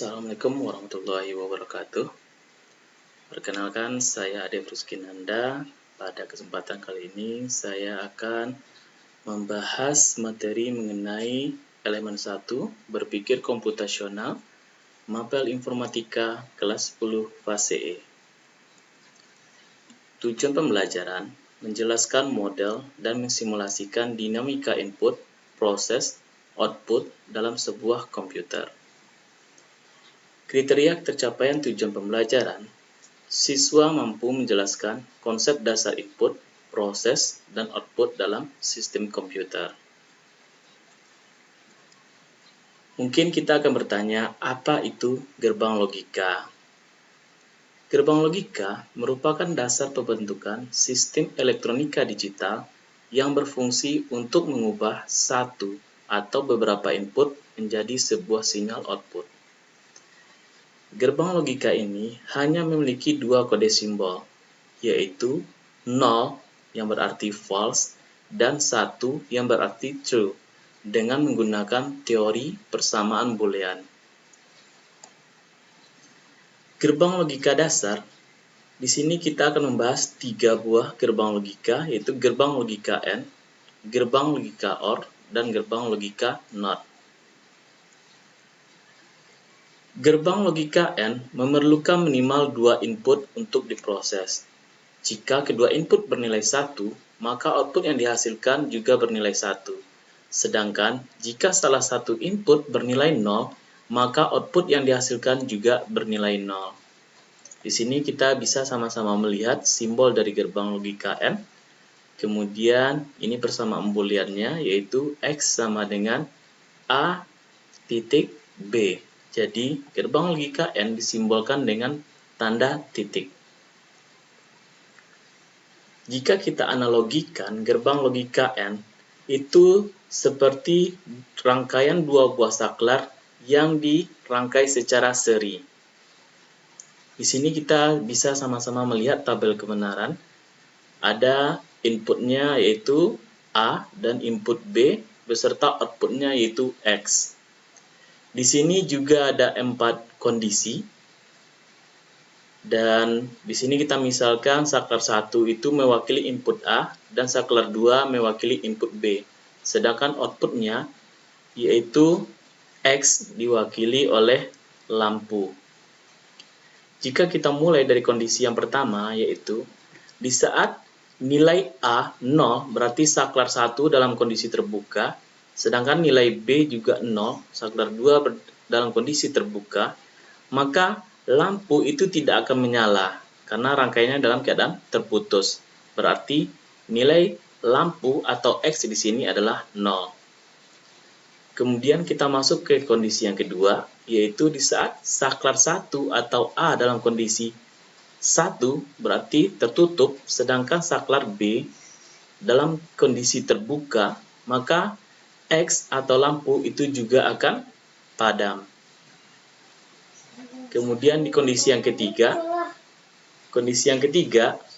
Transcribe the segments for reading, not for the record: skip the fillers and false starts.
Assalamualaikum warahmatullahi wabarakatuh. Perkenalkan, saya Ade Ruskinanda. Pada kesempatan kali ini, saya akan membahas materi mengenai elemen 1, berpikir komputasional, Mapel Informatika kelas 10 fase E. Tujuan pembelajaran, menjelaskan model dan mensimulasikan dinamika input, proses, output dalam sebuah komputer. Kriteria tercapaian tujuan pembelajaran, siswa mampu menjelaskan konsep dasar input, proses, dan output dalam sistem komputer. Mungkin kita akan bertanya, apa itu gerbang logika? Gerbang logika merupakan dasar pembentukan sistem elektronika digital yang berfungsi untuk mengubah satu atau beberapa input menjadi sebuah sinyal output. Gerbang logika ini hanya memiliki dua kode simbol, yaitu 0 yang berarti false dan 1 yang berarti true, dengan menggunakan teori persamaan boolean. Gerbang logika dasar, di sini kita akan membahas 3 buah gerbang logika, yaitu gerbang logika AND, gerbang logika OR, dan gerbang logika NOT. Gerbang logika AND memerlukan minimal 2 input untuk diproses. Jika kedua input bernilai 1, maka output yang dihasilkan juga bernilai 1. Sedangkan jika salah satu input bernilai 0, maka output yang dihasilkan juga bernilai 0. Di sini kita bisa sama-sama melihat simbol dari gerbang logika AND. Kemudian ini persamaan booleannya, yaitu X sama dengan A titik B. Jadi gerbang logika AND disimbolkan dengan tanda titik. Jika kita analogikan gerbang logika AND itu seperti rangkaian dua buah saklar yang dirangkai secara seri. Di sini kita bisa sama-sama melihat tabel kebenaran. Ada inputnya yaitu A dan input B beserta outputnya yaitu X. Di sini juga ada 4 kondisi. Dan di sini kita misalkan saklar 1 itu mewakili input A dan saklar 2 mewakili input B. Sedangkan outputnya yaitu X diwakili oleh lampu. Jika kita mulai dari kondisi yang pertama, yaitu di saat nilai A 0 berarti saklar 1 dalam kondisi terbuka, sedangkan nilai B juga 0, saklar 2 dalam kondisi terbuka, maka lampu itu tidak akan menyala karena rangkaiannya dalam keadaan terputus. Berarti nilai lampu atau X di sini adalah 0. Kemudian kita masuk ke kondisi yang kedua, yaitu di saat saklar 1 atau A dalam kondisi 1 berarti tertutup, sedangkan saklar B dalam kondisi terbuka, maka X atau lampu itu juga akan padam. Kemudian di kondisi yang ketiga,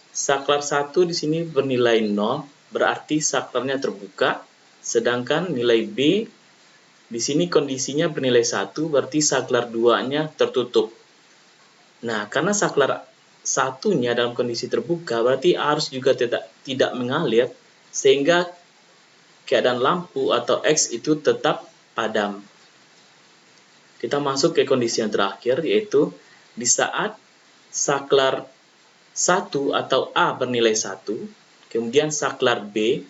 saklar 1 di sini bernilai 0, berarti saklarnya terbuka, sedangkan nilai B di sini kondisinya bernilai 1, berarti saklar 2-nya tertutup. Nah, karena saklar 1-nya dalam kondisi terbuka, berarti arus juga tidak mengalir, sehingga keadaan lampu atau X itu tetap padam. Kita masuk ke kondisi yang terakhir, yaitu di saat saklar 1 atau A bernilai 1, kemudian saklar B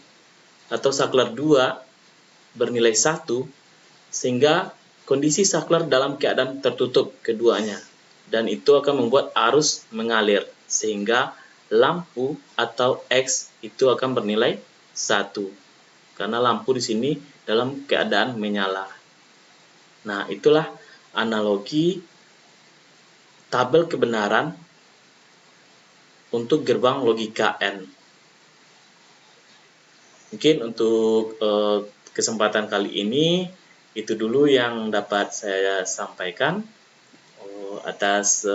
atau saklar 2 bernilai 1, sehingga kondisi saklar dalam keadaan tertutup keduanya. Dan itu akan membuat arus mengalir, sehingga lampu atau X itu akan bernilai 1. Karena lampu di sini dalam keadaan menyala. Nah, itulah analogi tabel kebenaran untuk gerbang logika AND. Mungkin untuk kesempatan kali ini itu dulu yang dapat saya sampaikan. Atas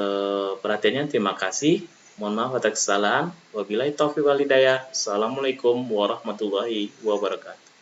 perhatiannya terima kasih. Mohon maaf atas kesalahan. Wabillahi taufiq wal hidayah. Assalamualaikum warahmatullahi wabarakatuh.